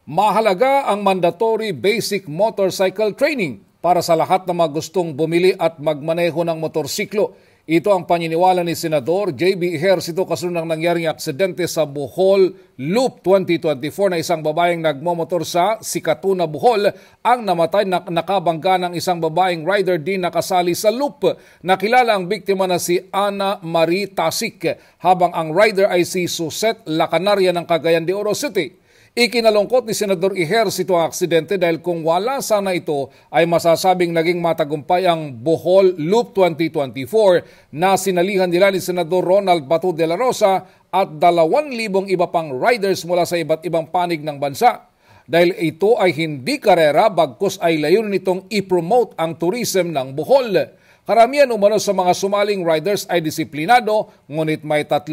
Mahalaga ang mandatory basic motorcycle training para sa lahat na gustong bumili at magmaneho ng motorsiklo. Ito ang paniniwala ni Senador J.B. Ejercito kasunod ng nangyaring aksidente sa Bohol Loop 2024 na isang babaeng nagmomotor sa Sikatuna, Bohol ang namatay na nakabangga ng isang babaeng rider din nakasali sa loop. Nakilala ang biktima na si Ana Marie Tasik habang ang rider ay si Suset Lacanaria ng Cagayan de Oro City. Ikinalungkot ni Senador Ejercito ang aksidente dahil kung wala sana ito ay masasabing naging matagumpay ang Bohol Loop 2024 na sinalihan nila ni Senador Ronald Bato de la Rosa at 2,000 iba pang riders mula sa iba't ibang panig ng bansa. Dahil ito ay hindi karera bagkus ay layunin nitong i-promote ang tourism ng Bohol. Karamihan umano sa mga sumaling riders ay disiplinado, ngunit may 3%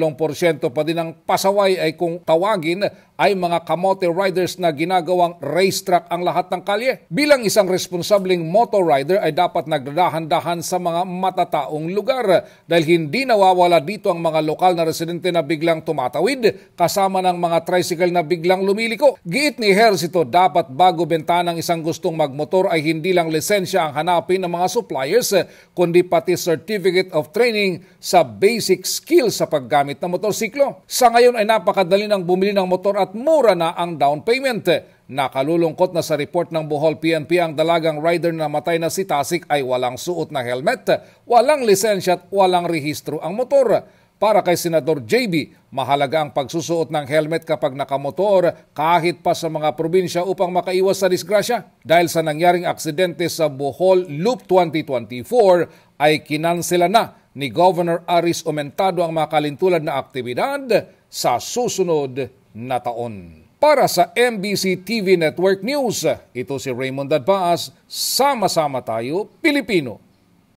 pa din ang pasaway ay kung tawagin ay mga kamote riders na ginagawang racetrack ang lahat ng kalye. Bilang isang responsableng motor rider ay dapat nagdadahan-dahan sa mga matataong lugar dahil hindi nawawala dito ang mga lokal na residente na biglang tumatawid kasama ng mga tricycle na biglang lumiliko. Giit ni Ejercito, dapat bago benta ng isang gustong magmotor ay hindi lang lisensya ang hanapin ng mga suppliers kundi pati certificate of training sa basic skills sa paggamit ng motorsiklo. Sa ngayon ay napakadali ng bumili ng motor at mura na ang down payment. Nakalulungkot na sa report ng Bohol PNP ang dalagang rider na namatay na si Tasik ay walang suot na helmet, walang lisensya at walang rehistro ang motor. Para kay Senador JB, mahalaga ang pagsusuot ng helmet kapag nakamotor kahit pa sa mga probinsya upang makaiwas sa disgrasya. Dahil sa nangyaring aksidente sa Bohol Loop 2024 ay kinansela na ni Governor Aris Omentado ang mga kalintulad na aktibidad sa susunod na taon. Para sa MBC TV Network News, ito si Raymond Dadpaas, sama-sama tayo Pilipino.